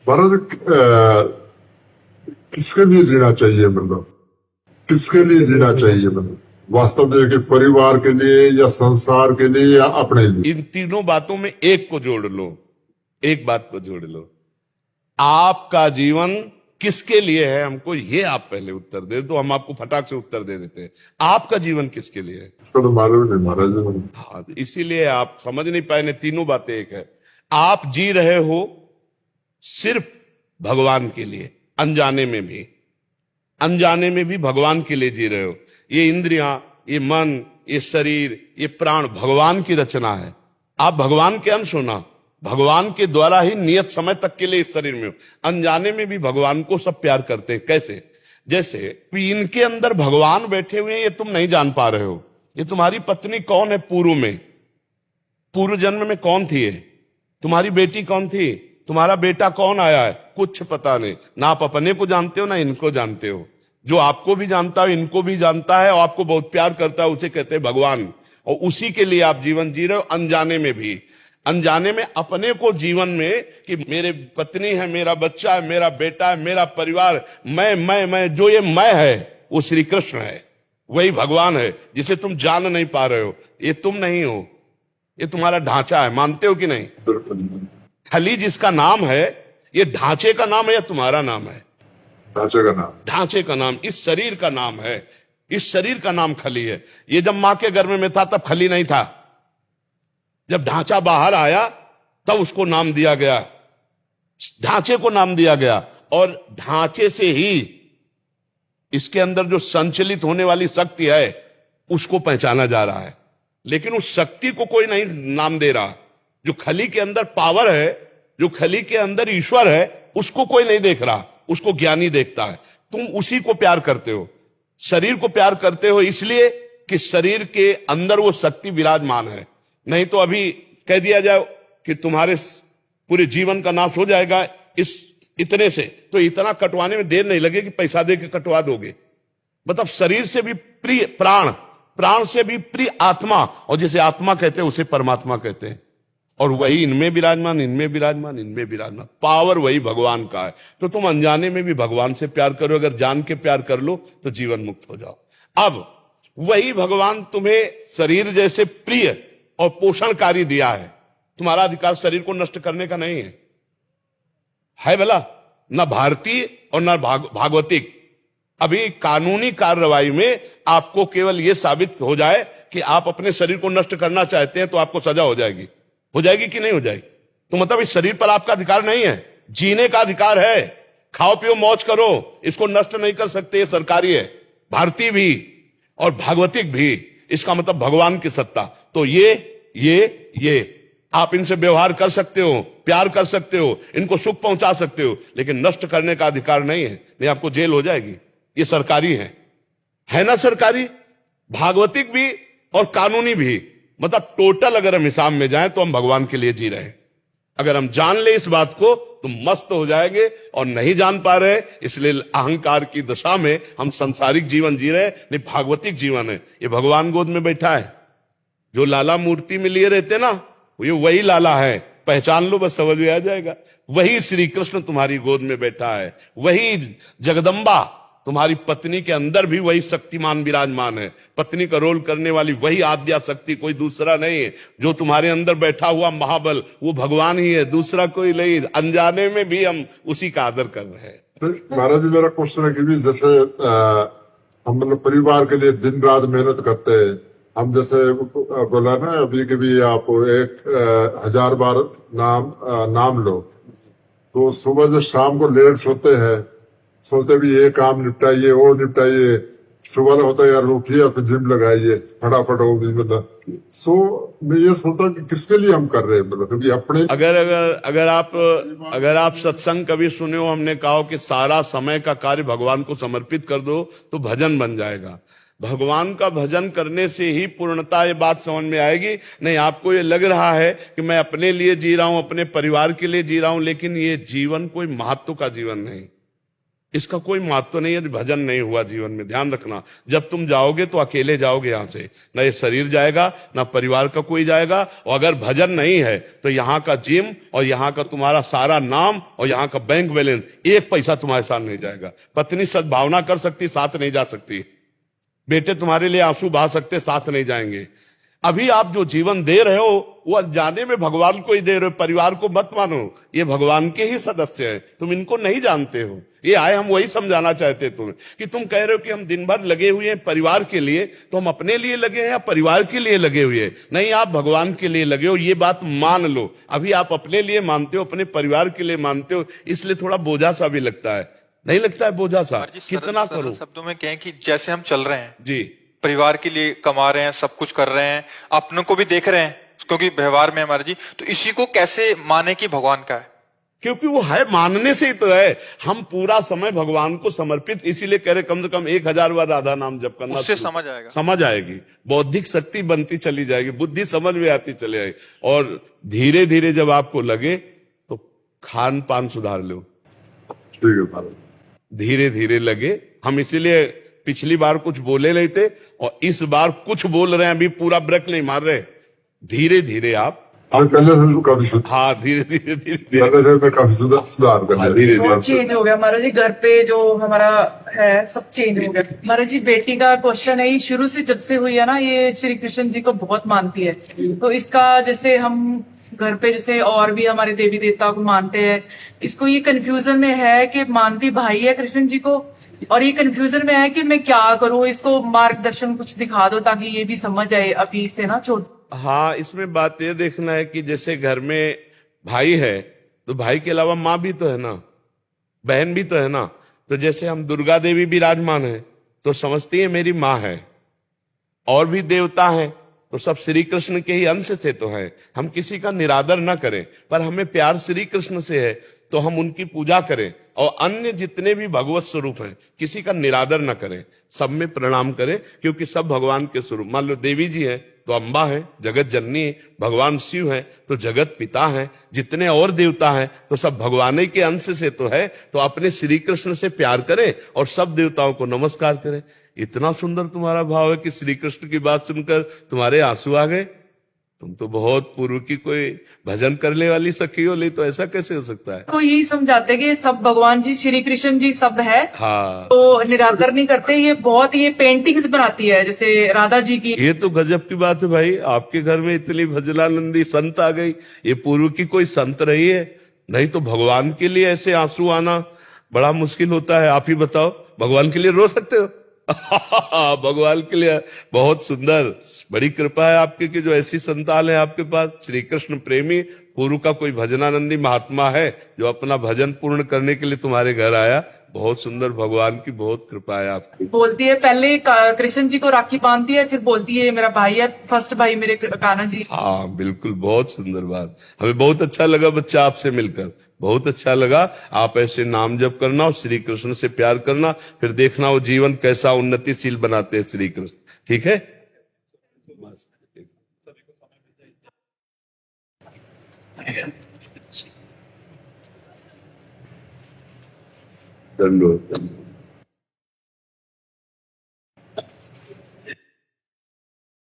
भारत किसके लिए जीना चाहिए, मतलब किसके लिए जीना चाहिए, मतलब वास्तव में कि परिवार के लिए या संसार के लिए या अपने लिए? इन तीनों बातों में एक को जोड़ लो, एक बात को जोड़ लो। आपका जीवन किसके लिए है, हमको ये आप पहले उत्तर दे तो हम आपको फटाक से उत्तर दे देते हैं। आपका जीवन किसके लिए है? इसका तो मालूम नहीं महाराज। हाँ, इसीलिए आप समझ नहीं पाए ने। तीनों बातें एक है। आप जी रहे हो सिर्फ भगवान के लिए, अनजाने में भी, अनजाने में भी भगवान के लिए जी रहे हो। ये इंद्रियां, ये मन, ये शरीर, ये प्राण भगवान की रचना है। आप भगवान के अंश हो ना, भगवान के द्वारा ही नियत समय तक के लिए इस शरीर में हो। अनजाने में भी भगवान को सब प्यार करते हैं। कैसे? जैसे इनके अंदर भगवान बैठे हुए हैं, ये तुम नहीं जान पा रहे हो। ये तुम्हारी पत्नी कौन है पूर्व में, पूर्व जन्म में कौन थी? ये तुम्हारी बेटी कौन थी? तुम्हारा बेटा कौन आया है? कुछ पता नहीं। ना आप अपने को जानते हो ना इनको जानते हो। जो आपको भी जानता है इनको भी जानता है और आपको बहुत प्यार करता है, उसे कहते हैं भगवान। और उसी के लिए आप जीवन जी रहे हो, अनजाने में भी। अनजाने में अपने को जीवन में कि मेरे पत्नी है, मेरा बच्चा है, मेरा बेटा है, मेरा परिवार, मैं जो ये मैं है वो श्री कृष्ण है, वही भगवान है जिसे तुम जान नहीं पा रहे हो। ये तुम नहीं हो, ये तुम्हारा ढांचा है। मानते हो कि नहीं? खली जिसका नाम है, ये ढांचे का नाम है या तुम्हारा नाम है? ढांचे का नाम। ढांचे का नाम, इस शरीर का नाम है। इस शरीर का नाम खली है। ये जब मां के गर्भ में था तब खली नहीं था। जब ढांचा बाहर आया तब उसको नाम दिया गया, ढांचे को नाम दिया गया। और ढांचे से ही इसके अंदर जो संचलित होने वाली शक्ति है उसको पहचाना जा रहा है। लेकिन उस शक्ति को कोई नहीं नाम दे रहा। जो खली के अंदर पावर है, जो खली के अंदर ईश्वर है, उसको कोई नहीं देख रहा, उसको ज्ञानी देखता है। तुम उसी को प्यार करते हो। शरीर को प्यार करते हो इसलिए कि शरीर के अंदर वो शक्ति विराजमान है। नहीं तो अभी कह दिया जाए कि तुम्हारे पूरे जीवन का नाश हो जाएगा इस इतने से, तो इतना कटवाने में देर नहीं लगेगी, पैसा दे के कटवा दोगे। मतलब शरीर से भी प्रिय प्राण, प्राण से भी प्रिय आत्मा, और जैसे आत्मा कहते हैं उसे परमात्मा कहते हैं। और वही इनमें विराजमान, इनमें विराजमान, इनमें विराजमान। पावर वही भगवान का है। तो तुम अनजाने में भी भगवान से प्यार करो, अगर जान के प्यार कर लो तो जीवन मुक्त हो जाओ। अब वही भगवान तुम्हें शरीर जैसे प्रिय और पोषणकारी दिया है। तुम्हारा अधिकार शरीर को नष्ट करने का नहीं है भला? ना भारतीय और ना भागवतिक। अभी कानूनी कार्रवाई में आपको केवल यह साबित हो जाए कि आप अपने शरीर को नष्ट करना चाहते हैं तो आपको सजा हो जाएगी। हो जाएगी कि नहीं हो जाएगी? तो मतलब इस शरीर पर आपका अधिकार नहीं है, जीने का अधिकार है। खाओ पियो मौज करो, इसको नष्ट नहीं कर सकते। ये सरकारी है, भारतीय भी और भागवतिक भी। इसका मतलब भगवान की सत्ता। तो ये आप इनसे व्यवहार कर सकते हो, प्यार कर सकते हो, इनको सुख पहुंचा सकते हो, लेकिन नष्ट करने का अधिकार नहीं है। नहीं, आपको जेल हो जाएगी। ये सरकारी है ना? सरकारी, भागवतिक भी और कानूनी भी। मतलब टोटल अगर हम हिसाब में जाएं तो हम भगवान के लिए जी रहे हैं। अगर हम जान ले इस बात को तो मस्त हो जाएंगे, और नहीं जान पा रहे इसलिए अहंकार की दशा में हम सांसारिक जीवन जी रहे। नहीं, भागवतिक जीवन है। ये भगवान गोद में बैठा है। जो लाला मूर्ति में लिए रहते ना, ये वही लाला है। पहचान लो, बस समझ में आ जाएगा। वही श्री कृष्ण तुम्हारी गोद में बैठा है। वही जगदम्बा तुम्हारी पत्नी के अंदर भी वही शक्तिमान विराजमान है। पत्नी का रोल करने वाली वही आद्या शक्ति, कोई दूसरा नहीं है। जो तुम्हारे अंदर बैठा हुआ महाबल वो भगवान ही है, दूसरा कोई नहीं। अनजाने में भी हम उसी का आदर कर रहे हैं। महाराज जी, मेरा क्वेश्चन है कि भी जैसे हम मतलब परिवार के लिए दिन रात मेहनत करते हैं। हम जैसे बोला ना अभी कि भी आप 1000 बार नाम लो, तो सुबह से शाम को लेट सोते हैं, सोचते भी ये काम निपटाइए, वो निपटाइए। सुबह होता है यार उठिए, फिर जिम लगाइए फटाफट। वो भी मतलब मैं ये सोचता कि किसके लिए हम कर रहे हैं, मतलब कभी अपने। अगर आप सत्संग कभी सुने हो, हमने कहा कि सारा समय का कार्य भगवान को समर्पित कर दो तो भजन बन जाएगा। भगवान का भजन करने से ही पूर्णता ये बात समझ में आएगी। नहीं, आपको ये लग रहा है कि मैं अपने लिए जी रहा हूं, अपने परिवार के लिए जी रहा हूं, लेकिन ये जीवन कोई महत्व का जीवन नहीं। इसका कोई महत्व नहीं है। भजन नहीं हुआ जीवन में, ध्यान रखना। जब तुम जाओगे तो अकेले जाओगे यहां से, ना ये शरीर जाएगा ना परिवार का कोई जाएगा। और अगर भजन नहीं है तो यहाँ का जिम और यहाँ का तुम्हारा सारा नाम और यहाँ का बैंक बैलेंस, एक पैसा तुम्हारे साथ नहीं जाएगा। पत्नी सद्भावना कर सकती, साथ नहीं जा सकती। बेटे तुम्हारे लिए आंसू बहा सकते, साथ नहीं जाएंगे। अभी आप जो जीवन दे रहे हो वो अनजाने में भगवान को ही दे रहे हो। परिवार को मत मानो, ये भगवान के ही सदस्य हैं, तुम इनको नहीं जानते हो। ये आए, हम वही समझाना चाहते तुम्हें कि तुम कह रहे हो कि हम दिन भर लगे हुए हैं परिवार के लिए, तो हम अपने लिए लगे हैं या परिवार के लिए लगे हुए हैं? नहीं, आप भगवान के लिए लगे हो, ये बात मान लो। अभी आप अपने लिए मानते हो, अपने परिवार के लिए मानते हो, इसलिए थोड़ा बोझा सा भी लगता है। नहीं लगता है बोझा सा? कितना करो। शब्दों में कहें कि जैसे हम चल रहे हैं जी, परिवार के लिए कमा रहे हैं, सब कुछ कर रहे हैं, अपनों को भी देख रहे हैं, क्योंकि व्यवहार में हमारे जी, तो इसी को कैसे माने कि भगवान का है? क्योंकि वो है, मानने से ही तो है। हम पूरा समय भगवान को समर्पित, इसीलिए कह रहे कम से कम 1000 बार राधा नाम जप करना। उससे समझ आएगा, समझ आएगी, बौद्धिक शक्ति बनती चली जाएगी, बुद्धि समझ में आती चली जाएगी। और धीरे धीरे जब आपको लगे तो खान पान सुधार लो। ठीक है महाराज। धीरे धीरे लगे। हम इसीलिए पिछली बार कुछ बोले नहीं थे और इस बार कुछ बोल रहे हैं, अभी पूरा ब्रेक नहीं मार रहे। धीरे धीरे आप, पहले से काफी हाँ धीरे धीरे धीरे पहले से मैं काफी सुधार कर लिया। धीरे धीरे बहुत चेंज हो गया महाराज जी। घर पे जो हमारा है सब चेंज हो गया महाराज जी। बेटी का क्वेश्चन है, ये शुरू से जब से हुई है ना, ये श्री कृष्ण जी को बहुत मानती है। तो इसका जैसे हम घर पे जैसे और भी हमारे देवी देवता को मानते हैं, इसको ये कंफ्यूजन में है कि मानती भाई है कृष्ण जी को, और ये कंफ्यूजन में है कि मैं क्या करूं, इसको मार्गदर्शन कुछ दिखा दो ताकि ये भी समझ आए अभी से ना छोड़। हाँ, इसमें बात ये देखना है कि जैसे घर में भाई है तो भाई के अलावा माँ भी तो है ना, बहन भी तो है ना। तो जैसे हम दुर्गा देवी विराजमान है तो समझती है मेरी माँ है, और भी देवता हैं तो सब श्री कृष्ण के ही अंश से तो है। हम किसी का निरादर ना करें, पर हमें प्यार श्री कृष्ण से है तो हम उनकी पूजा करें। और अन्य जितने भी भगवत स्वरूप हैं किसी का निरादर ना करें, सब में प्रणाम करें, क्योंकि सब भगवान के स्वरूप। मान लो देवी जी हैं तो अम्बा है, जगत जननी है। भगवान शिव है तो जगत पिता है। जितने और देवता हैं तो सब भगवान ही के अंश से तो है। तो अपने श्री कृष्ण से प्यार करें और सब देवताओं को नमस्कार करें। इतना सुंदर तुम्हारा भाव है कि श्री कृष्ण की बात सुनकर तुम्हारे आंसू आ गए। तुम तो बहुत पूर्व की कोई भजन करने वाली सखी हो, ले तो ऐसा कैसे हो सकता है? तो यही समझाते कि सब भगवान जी श्री कृष्ण जी सब है। हाँ, तो निरादर नहीं करते। ये बहुत ये पेंटिंग्स बनाती है जैसे राधा जी की। ये तो गजब की बात है भाई। आपके घर में इतनी भजनानंदी संत आ गई, ये पूर्व की कोई संत रही है? नहीं तो भगवान के लिए ऐसे आंसू आना बड़ा मुश्किल होता है। आप ही बताओ, भगवान के लिए रो सकते हो? भगवान के लिए बहुत सुंदर, बड़ी कृपा है आपकी कि जो ऐसी संतान है आपके पास। श्री कृष्ण प्रेमी पूर्व का कोई भजनानंदी महात्मा है जो अपना भजन पूर्ण करने के लिए तुम्हारे घर आया। बहुत सुंदर, भगवान की बहुत कृपा है आपकी। बोलती है पहले कृष्ण जी को राखी बांधती है, फिर बोलती है मेरा भाई है, फर्स्ट भाई मेरे कान्हा जी। हाँ बिल्कुल, बहुत सुंदर बात। हमें बहुत अच्छा लगा बच्चा आपसे मिलकर, बहुत अच्छा लगा। आप ऐसे नाम जप करना और श्री कृष्ण से प्यार करना, फिर देखना वो जीवन कैसा उन्नतिशील बनाते हैं श्री कृष्ण। ठीक है? दंडोत।